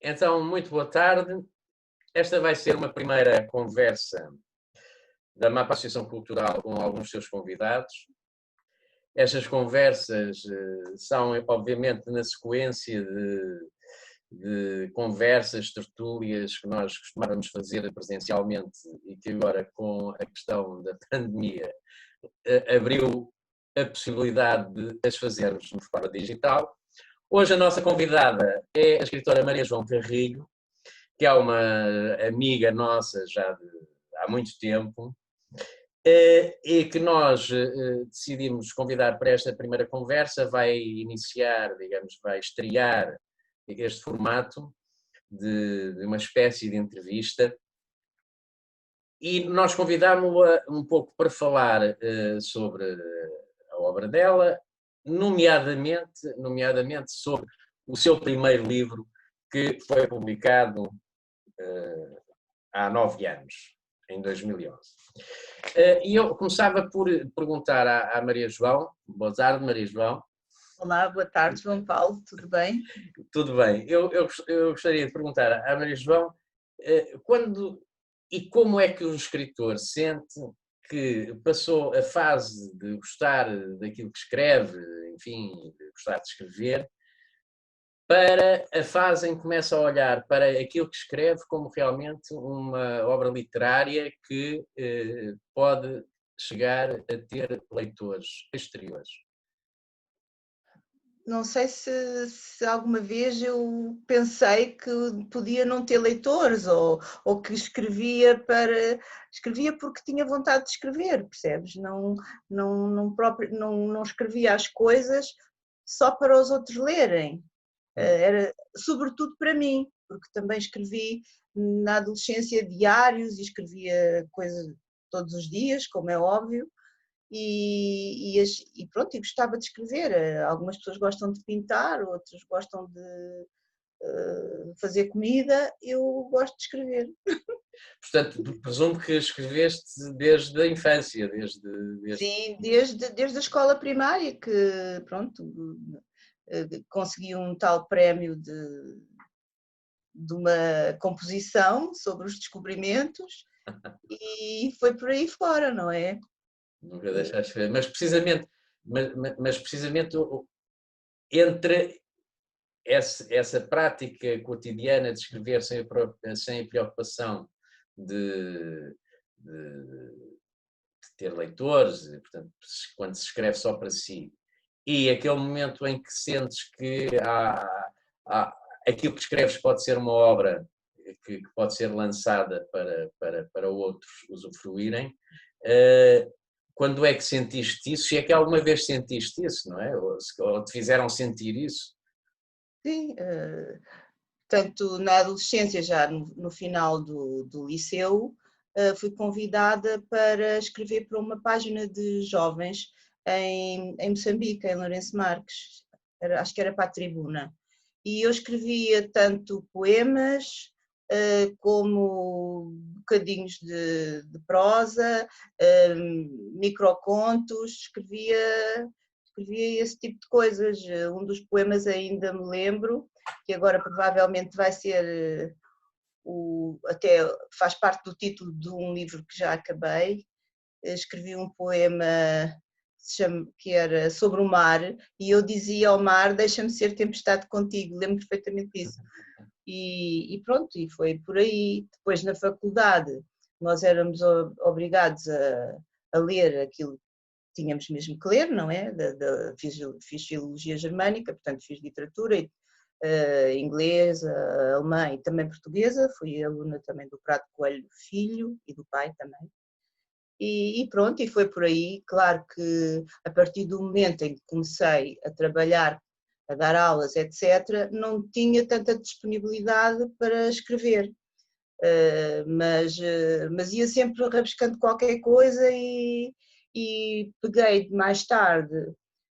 Então, muito boa tarde. Esta vai ser uma primeira conversa da MAPA Associação Cultural com alguns dos seus convidados. Estas conversas são, obviamente, na sequência de conversas, tertúlias que nós costumávamos fazer presencialmente e que agora, com a questão da pandemia, abriu a possibilidade de as fazermos de forma digital. Hoje a nossa convidada é a escritora Maria João Carrilho, que é uma amiga nossa já há muito tempo, e que nós decidimos convidar para esta primeira conversa. Vai iniciar, digamos, vai estrear este formato de uma espécie de entrevista, e nós convidámos-la um pouco para falar sobre a obra dela, nomeadamente sobre o seu primeiro livro, que foi publicado há 9 anos, em 2011. E eu começava por perguntar à Maria João. Boa tarde, Maria João. Olá, boa tarde, João Paulo, tudo bem? Tudo bem. Eu gostaria de perguntar à Maria João quando e como é que um escritor sente que passou a fase de gostar daquilo que escreve, enfim, de gostar de escrever, para a fase em que começa a olhar para aquilo que escreve como realmente uma obra literária que pode chegar a ter leitores exteriores. Não sei se alguma vez eu pensei que podia não ter leitores ou que escrevia porque tinha vontade de escrever, percebes? Não escrevia as coisas só para os outros lerem, era sobretudo para mim, porque também escrevi na adolescência diários e escrevia coisas todos os dias, como é óbvio. E pronto, e gostava de escrever. Algumas pessoas gostam de pintar, outras gostam de fazer comida, eu gosto de escrever. Portanto, presumo que escreveste desde a infância, Sim, desde a escola primária, que pronto, consegui um tal prémio de uma composição sobre os descobrimentos e foi por aí fora, não é? Nunca deixaste de ver. Mas precisamente entre essa prática cotidiana de escrever sem a preocupação de ter leitores, portanto, quando se escreve só para si, e aquele momento em que sentes que aquilo que escreves pode ser uma obra que pode ser lançada para outros usufruírem, quando é que sentiste isso? Se é que alguma vez sentiste isso, não é? Ou te fizeram sentir isso? Sim, tanto na adolescência, já no final do liceu, fui convidada para escrever para uma página de jovens em Moçambique, em Lourenço Marques, acho que era para a Tribuna. E eu escrevia tanto poemas como bocadinhos de prosa, microcontos, escrevia esse tipo de coisas. Um dos poemas ainda me lembro, que agora provavelmente vai ser, até faz parte do título de um livro que já acabei. Escrevi um poema que era sobre o mar, e eu dizia ao mar: deixa-me ser tempestade contigo, lembro perfeitamente disso. E pronto, e foi por aí. Depois na faculdade nós éramos obrigados a ler aquilo que tínhamos mesmo que ler, não é? Fiz filologia germânica, portanto fiz literatura, inglês, alemã e também portuguesa. Fui aluna também do Prado Coelho Filho e do pai também. E pronto, e foi por aí. Claro que a partir do momento em que comecei a trabalhar, a dar aulas, etc., não tinha tanta disponibilidade para escrever, mas ia sempre rabiscando qualquer coisa e peguei mais tarde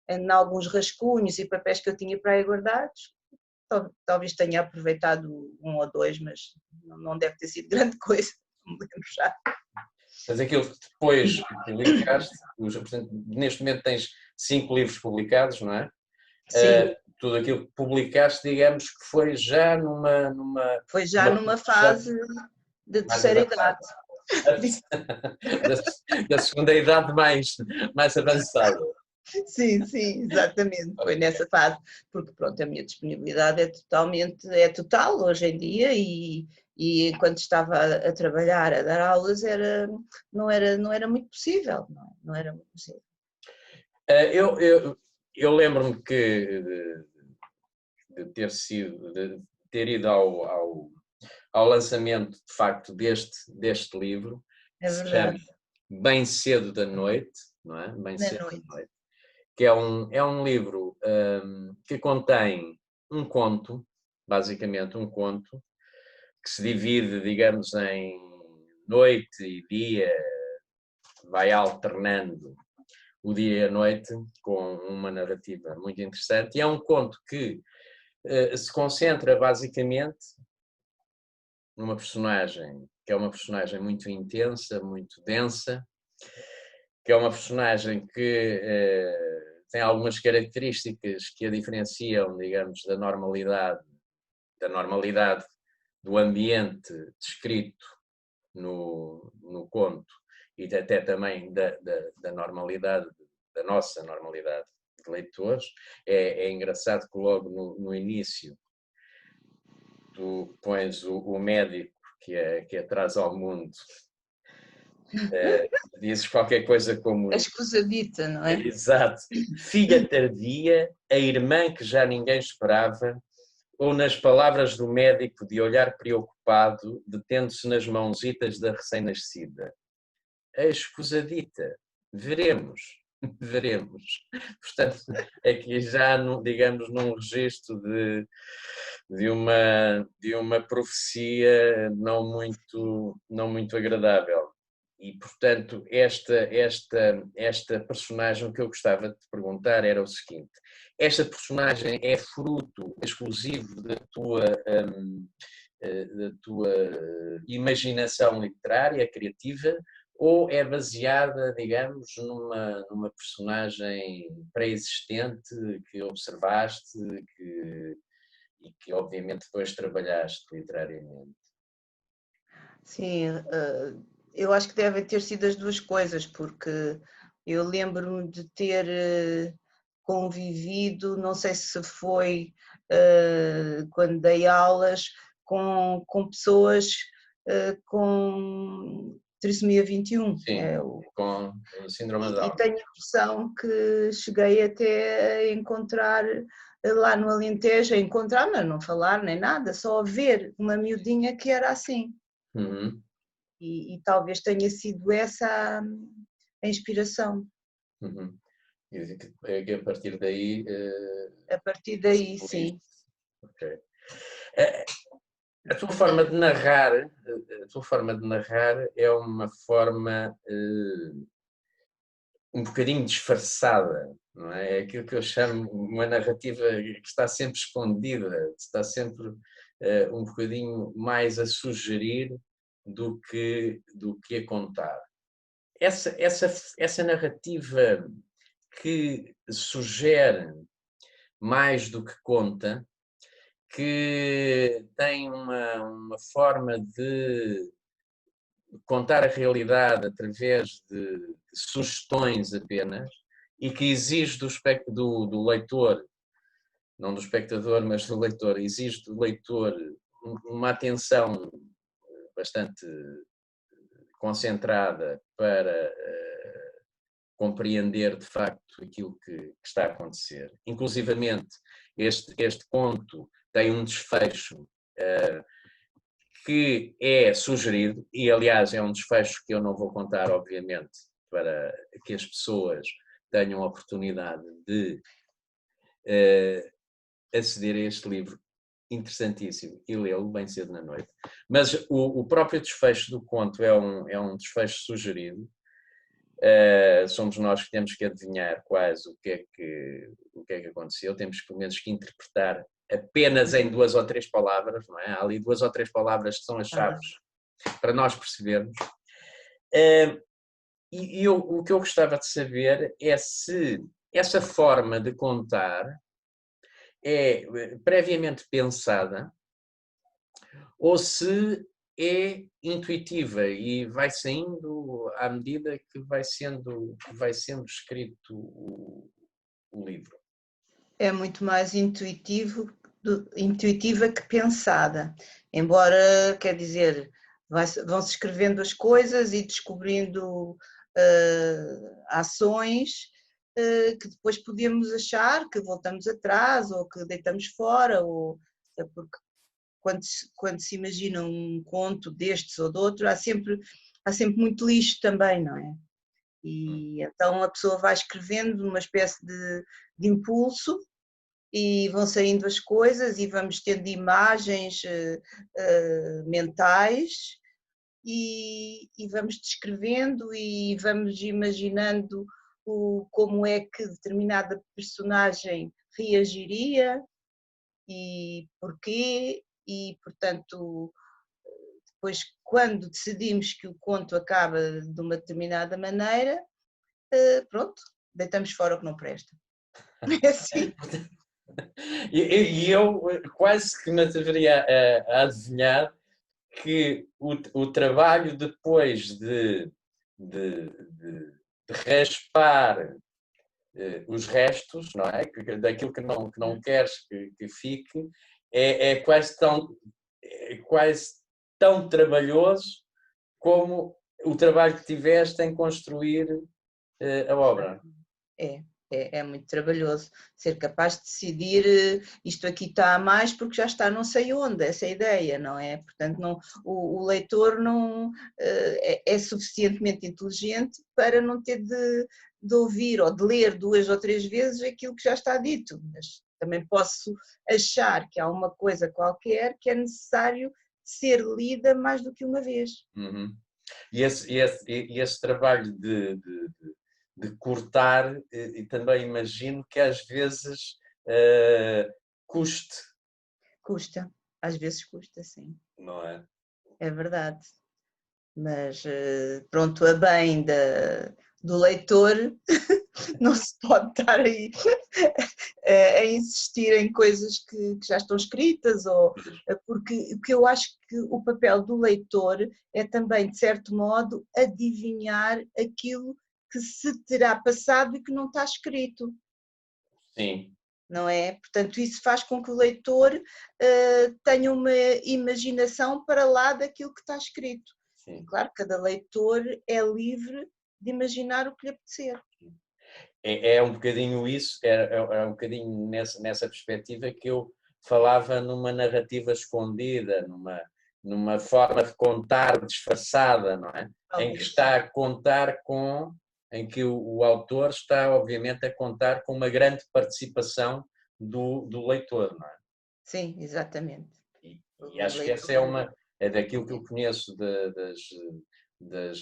em alguns rascunhos e papéis que eu tinha para aí guardados. Talvez tenha aproveitado um ou dois, mas não deve ter sido grande coisa, não me lembro já. Mas aquilo que depois publicaste, portanto, neste momento tens 5 livros publicados, não é? Sim. tudo aquilo que publicaste, digamos que foi já Foi já numa fase de mais terceira avançada. idade. Da segunda idade mais avançada. Sim, sim, exatamente, foi nessa fase, porque pronto, a minha disponibilidade é total hoje em dia e enquanto estava a trabalhar, a dar aulas, não era muito possível, não era muito possível. Eu lembro-me que de ter ido ao lançamento, de facto, deste livro, que É se chama verdade, Bem Cedo da Noite, não é? Bem na Cedo noite. da Noite, que é um livro que contém um conto, basicamente um conto, que se divide, digamos, em noite e dia, vai alternando o dia e a noite, com uma narrativa muito interessante, e é um conto que se concentra basicamente numa personagem que é uma personagem muito intensa, muito densa, que é uma personagem que tem algumas características que a diferenciam, digamos, da normalidade do ambiente descrito no conto e até também da normalidade, da nossa normalidade de leitores. É engraçado que logo no início tu pões o médico que traz ao mundo, dizes qualquer coisa A como escusadita, não é? exato, filha tardia, a irmã que já ninguém esperava, ou nas palavras do médico de olhar preocupado, detendo-se nas mãozitas da recém-nascida. A escusadita, veremos, veremos. Portanto, aqui já, digamos, num registro de uma profecia não muito agradável. E, portanto, esta personagem, o que eu gostava de te perguntar era o seguinte: esta personagem é fruto exclusivo da tua imaginação literária, criativa, ou é baseada, digamos, numa personagem pré-existente que observaste e que obviamente depois trabalhaste literariamente? Sim, eu acho que devem ter sido as duas coisas, porque eu lembro-me de ter convivido, não sei se foi quando dei aulas, com pessoas com trissomia 21. Sim, com o síndrome de E Down. tenho a impressão que cheguei até a encontrar lá no Alentejo, a encontrar, mas não falar nem nada, só a ver uma miudinha que era assim. Uhum, E talvez tenha sido essa a inspiração. uhum. E que a partir daí A partir daí, sim. ok. A, a tua forma de narrar, a tua forma de narrar é uma forma um bocadinho disfarçada, não é? É aquilo que eu chamo uma narrativa que está sempre escondida, está sempre um bocadinho mais a sugerir do que a contar. Essa narrativa que sugere mais do que conta, que tem uma forma de contar a realidade através de sugestões apenas e que exige do leitor, não do espectador, mas do leitor, exige do leitor uma atenção bastante concentrada para compreender de facto aquilo que está a acontecer. Inclusivamente, este conto tem um desfecho que é sugerido, e aliás é um desfecho que eu não vou contar, obviamente, para que as pessoas tenham a oportunidade de aceder a este livro interessantíssimo e lê-lo bem cedo na noite. Mas o próprio desfecho do conto é um desfecho sugerido. Somos nós que temos que adivinhar quase o que é que aconteceu, temos pelo menos que interpretar apenas em 2 ou 3 palavras, não é? Há ali 2 ou 3 palavras que são as chaves para nós percebermos. O que eu gostava de saber é se essa forma de contar é previamente pensada ou se é intuitiva e vai saindo à medida que vai sendo escrito o livro. É muito mais intuitiva que pensada. Embora, quer dizer, vão-se escrevendo as coisas e descobrindo ações que depois podemos achar que voltamos atrás ou que deitamos fora, porque quando se imagina um conto destes ou de outro, há sempre muito lixo também, não é? E então a pessoa vai escrevendo numa espécie de impulso e vão saindo as coisas e vamos tendo imagens mentais e vamos descrevendo e vamos imaginando como é que determinada personagem reagiria e porquê, e portanto depois quando decidimos que o conto acaba de uma determinada maneira, pronto, deitamos fora o que não presta. É assim. E eu quase que me atreveria a adivinhar que o trabalho depois de raspar os restos, não é? Daquilo que não queres que fique, é quase tão trabalhoso como o trabalho que tiveste em construir a obra. É muito trabalhoso ser capaz de decidir isto aqui está a mais porque já está não sei onde, essa é a ideia, não é? Portanto, o leitor não é suficientemente inteligente para não ter de ouvir ou de ler 2 ou 3 vezes aquilo que já está dito, mas também posso achar que há uma coisa qualquer que é necessário ser lida mais do que uma vez. Uhum. E esse trabalho de cortar, e também imagino que às vezes custe. Custa, às vezes custa, sim. Não é? É verdade. Mas pronto, a bem do leitor não se pode estar aí a insistir em coisas que já estão escritas, porque eu acho que o papel do leitor é também, de certo modo, adivinhar aquilo que se terá passado e que não está escrito. Sim. Não é? Portanto, isso faz com que o leitor tenha uma imaginação para lá daquilo que está escrito. Sim. E claro, cada leitor é livre de imaginar o que lhe apetecer. É um bocadinho isso, é um bocadinho nessa perspectiva que eu falava numa narrativa escondida, numa forma de contar disfarçada, não é? Em que está a contar em que o autor está, obviamente, a contar com uma grande participação do leitor, não é? Sim, exatamente. E acho que essa é daquilo que eu conheço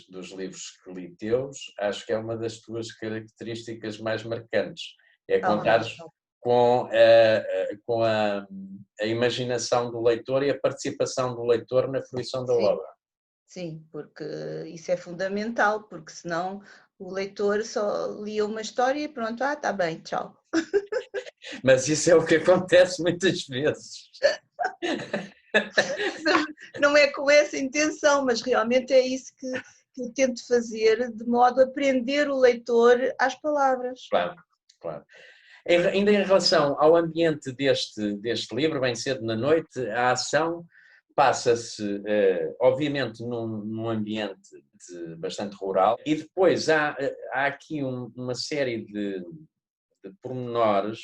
dos livros que li teus, acho que é uma das tuas características mais marcantes, é contares com a imaginação do leitor e a participação do leitor na fruição da obra. Sim, porque isso é fundamental, porque senão o leitor só lia uma história e pronto, está bem, tchau. Mas isso é o que acontece muitas vezes. Não é com essa intenção, mas realmente é isso que eu tento fazer, de modo a prender o leitor às palavras. Claro, claro. Ainda em relação ao ambiente deste livro, bem cedo na noite, a ação passa-se, obviamente, num ambiente bastante rural e depois há aqui uma série de pormenores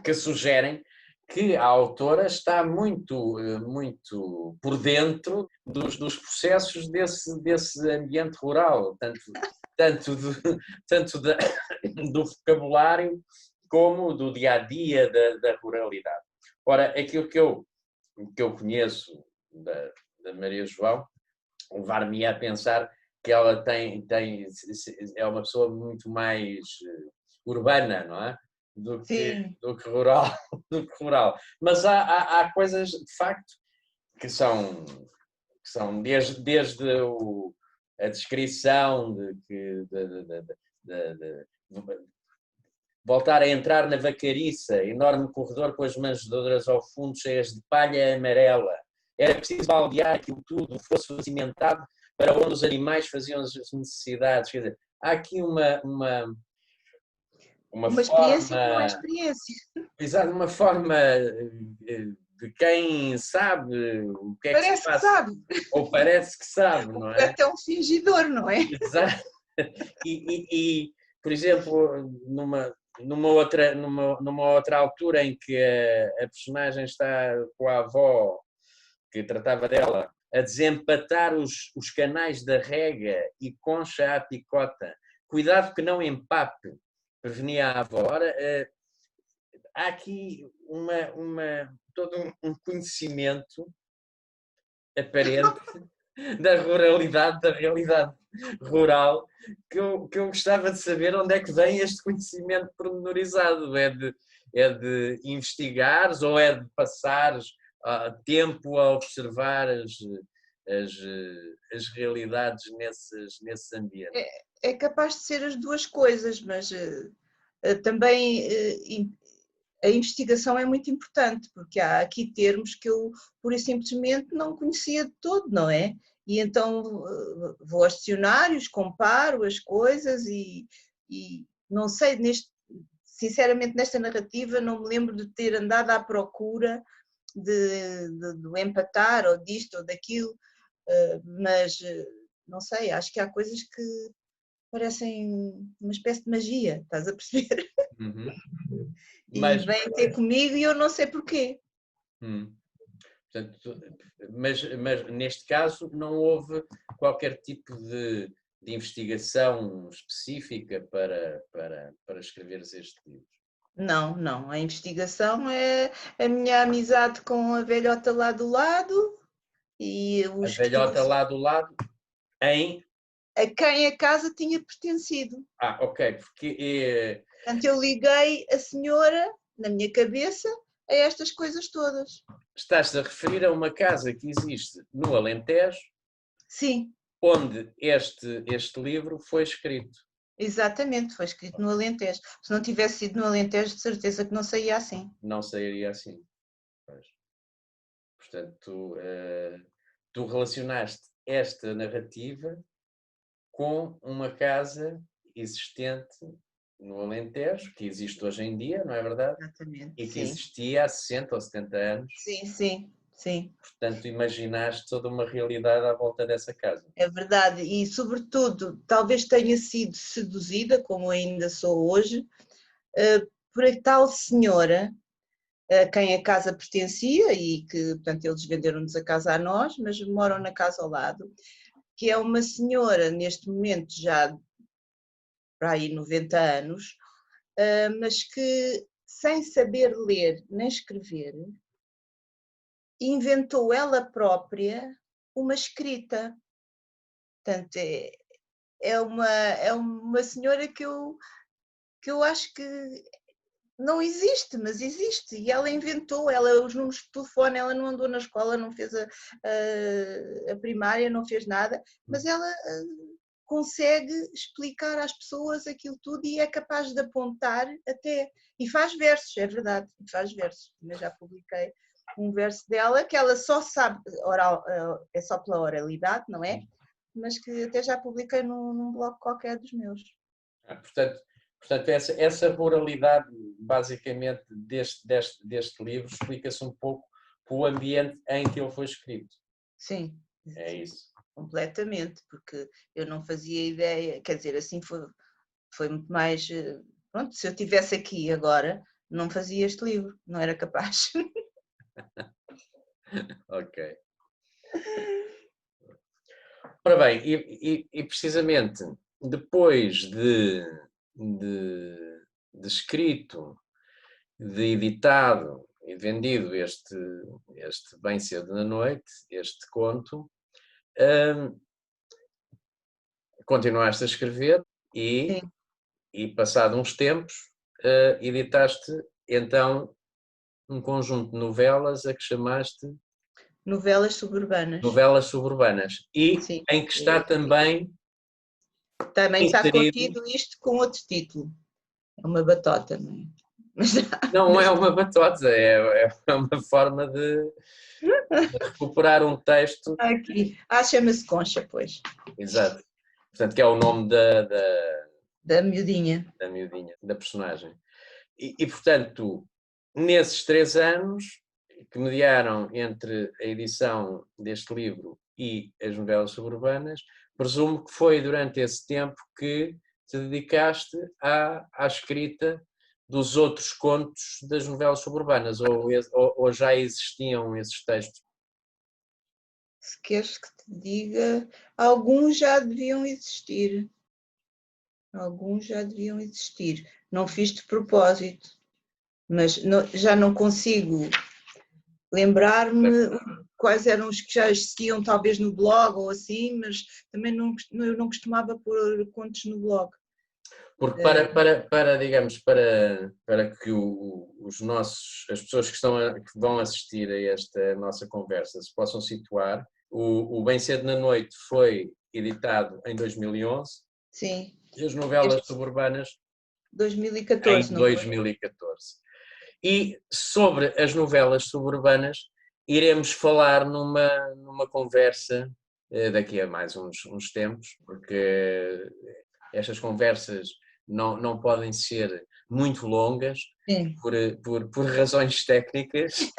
que sugerem que a autora está muito por dentro dos processos desse ambiente rural, tanto do vocabulário como do dia-a-dia da ruralidade. Ora, aquilo que eu conheço da Maria João levar-me a pensar que ela é uma pessoa muito mais urbana, não é? do que rural, Mas há coisas, de facto, que são desde a descrição voltar a entrar na vaquariça, enorme corredor com as manjedouras ao fundo cheias de palha amarela. Era preciso baldear aquilo tudo, fosse cimentado para onde os animais faziam as necessidades. Quer dizer, há aqui uma experiência que não é forma, experiência. exato, uma forma de quem sabe o que é que se Parece que passa, sabe. ou parece que sabe, não é? É um fingidor, não é? Exato. E, por exemplo, numa outra altura em que a personagem está com a avó, que tratava dela, a desempatar os canais da rega e concha à picota, cuidado que não empape, prevenia a avó. Ora, há aqui todo um conhecimento aparente da ruralidade, da realidade rural, que eu gostava de saber onde é que vem este conhecimento pormenorizado. É de investigares ou é de passares tempo a observar as realidades nesses ambientes? É capaz de ser as duas coisas, mas também a investigação é muito importante, porque há aqui termos que eu pura e simplesmente não conhecia de todo, não é? E então vou aos dicionários, comparo as coisas e não sei, sinceramente nesta narrativa não me lembro de ter andado à procura de empatar ou disto ou daquilo, mas não sei, acho que há coisas que parecem uma espécie de magia, estás a perceber? Uhum. E Mas, vêm ter comigo e eu não sei porquê. Portanto, mas neste caso não houve qualquer tipo de investigação específica para escreveres este livro. Não, não. A investigação é a minha amizade com a velhota lá do lado e A os velhota filhos lá do lado em... a quem a casa tinha pertencido. Ok, porque Portanto, eu liguei a senhora, na minha cabeça, a estas coisas todas. estás-te a referir a uma casa que existe no Alentejo, Sim, onde este livro foi escrito. exatamente, foi escrito no Alentejo. Se não tivesse sido no Alentejo, de certeza que não saía assim. Não sairia assim. Pois. Portanto, tu relacionaste esta narrativa com uma casa existente no Alentejo, que existe hoje em dia, não é verdade? Exatamente, E que sim. existia há 60 ou 70 anos. Sim, sim, sim. Portanto, imaginaste toda uma realidade à volta dessa casa. É verdade, e sobretudo, talvez tenha sido seduzida, como ainda sou hoje, por a tal senhora a quem a casa pertencia e que, portanto, eles venderam-nos a casa a nós, mas moram na casa ao lado, que é uma senhora, neste momento já para aí 90 anos, mas que, sem saber ler nem escrever, inventou ela própria uma escrita. Portanto, é uma senhora que eu acho que não existe, mas existe. E ela inventou, ela os números de telefone, ela não andou na escola, não fez a primária, não fez nada, mas ela consegue explicar às pessoas aquilo tudo e é capaz de apontar até. E faz versos, é verdade, faz versos. Eu já publiquei um verso dela que ela só sabe, oral, é só pela oralidade, não é? Mas que até já publiquei num blog qualquer dos meus. Portanto essa ruralidade, basicamente, deste livro, explica-se um pouco pelo ambiente em que ele foi escrito. Sim. É isso. Completamente, porque eu não fazia ideia, quer dizer, assim foi muito mais. Pronto, se eu estivesse aqui agora, não fazia este livro, não era capaz. Ok. Ora bem, e precisamente depois de escrito, de editado e vendido este Bem Cedo na Noite, este conto, continuaste a escrever Sim, e passado uns tempos, editaste então um conjunto de novelas a que chamaste novelas suburbanas. Novelas Suburbanas e Sim, em que é está esse título. também Também está inserido contido isto com outro título. É uma batota, não é? Mas, Não é uma batota, é uma forma de recuperar um texto. aqui. Chama-se Concha, pois. Exato. Portanto, que é o nome Da miudinha. da miudinha, da personagem. Portanto, nesses 3 anos que mediaram entre a edição deste livro e as novelas suburbanas, presumo que foi durante esse tempo que te dedicaste à escrita dos outros contos das novelas suburbanas, ou já existiam esses textos? Se queres que te diga, alguns já deviam existir. Alguns já deviam existir. Não fiz de propósito, mas já não consigo lembrar-me quais eram os que já existiam, talvez no blog ou assim, mas também eu não costumava pôr contos no blog. Porque digamos, para que as pessoas que vão assistir a esta nossa conversa se possam situar, o Bem Cedo na Noite foi editado em 2011. Sim. E as novelas suburbanas 2014, em não foi? 2014. E sobre as novelas suburbanas iremos falar numa conversa daqui a mais uns tempos, porque estas conversas não podem ser muito longas, Sim. por razões técnicas,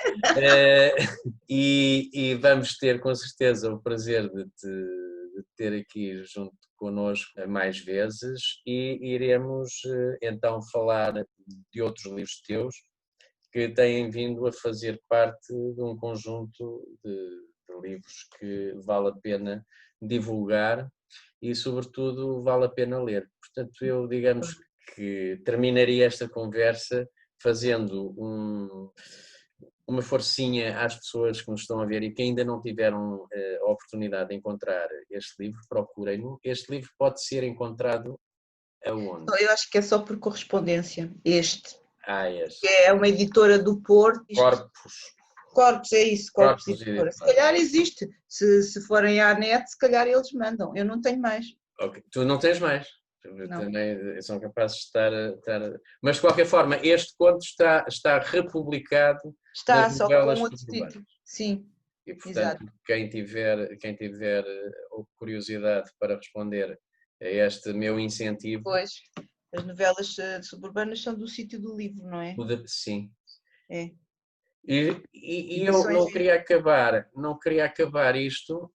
e vamos ter com certeza o prazer de ter aqui junto connosco mais vezes, e iremos então falar de outros livros teus que têm vindo a fazer parte de um conjunto de livros que vale a pena divulgar e, sobretudo, vale a pena ler. Portanto, eu, digamos que terminaria esta conversa fazendo uma forcinha às pessoas que nos estão a ver e que ainda não tiveram a oportunidade de encontrar este livro, procurem-no. Este livro pode ser encontrado aonde? Eu acho que é só por correspondência, este. Este. É uma editora do Porto. Corpus, é isso, Corpus Editora. Se calhar existe, se forem à net, se calhar eles mandam. Eu não tenho mais. Okay. Tu não tens mais. Não. Também são capazes de estar. Mas de qualquer forma, este conto está republicado nas só com novelas outro suburbanas. título. Sim. E portanto, Exato. quem tiver curiosidade para responder a este meu incentivo. Pois, as novelas suburbanas são do Sítio do Livro, não é? Sim. É. E eu não queria acabar isto,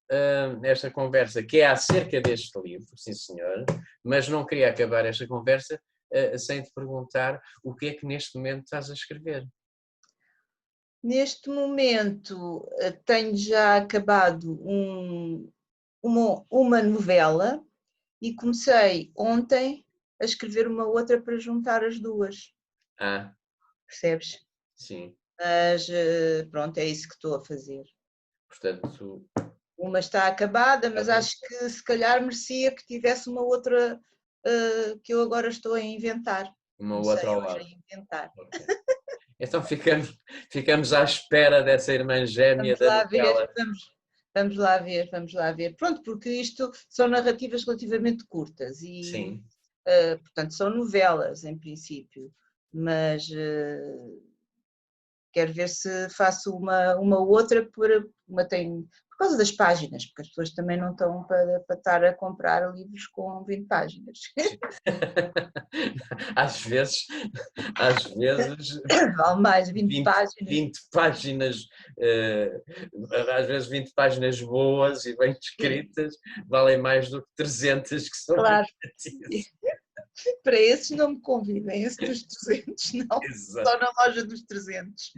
esta conversa, que é acerca deste livro, sim senhor, mas não queria acabar esta conversa sem te perguntar o que é que neste momento estás a escrever. Neste momento tenho já acabado uma novela e comecei ontem a escrever uma outra para juntar as duas. Percebes? Sim. Mas pronto, é isso que estou a fazer. Portanto, uma está acabada, mas acho que se calhar merecia que tivesse uma outra que eu agora estou a inventar. Uma outra ao lado. Inventar. Okay. Então ficamos à espera dessa irmã gêmea da novela. Vamos lá ver. Pronto, porque isto são narrativas relativamente curtas e, portanto, são novelas em princípio, mas quero ver se faço uma outra, por causa das páginas, porque as pessoas também não estão para estar a comprar livros com 20 páginas. Às vezes vale mais 20 páginas. 20 páginas, às vezes 20 páginas boas e bem escritas, valem mais do que 300 que são negativas. Para esses não me convidem, esse dos 300 não, Exato. Só na loja dos 300.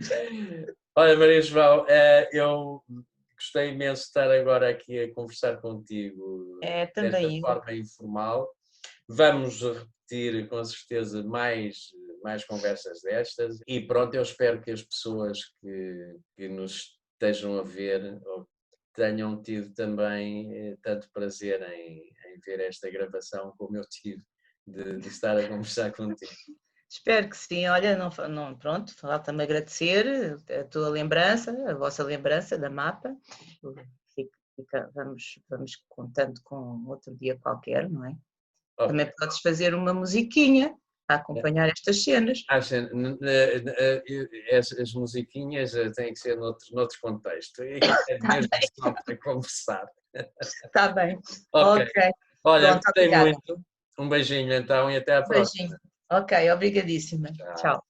Olha, Maria João, eu gostei imenso de estar agora aqui a conversar contigo também desta forma informal. Vamos repetir com certeza mais conversas destas e pronto, eu espero que as pessoas que nos estejam a ver ou tenham tido também tanto prazer em ver esta gravação como eu tive de estar a conversar contigo. Espero que sim. Olha, pronto, falta-me agradecer a tua lembrança, a vossa lembrança da mapa. Vamos contando com outro dia qualquer, não é? Okay. Também podes fazer uma musiquinha. a acompanhar estas cenas. As musiquinhas têm que ser noutros contextos. É mesmo só para conversar. Está bem. Ok. Ok. Olha, Pronto, gostei obrigada. muito. Um beijinho então e até à próxima. Beijinho. Ok, obrigadíssima. Tchau. Tchau.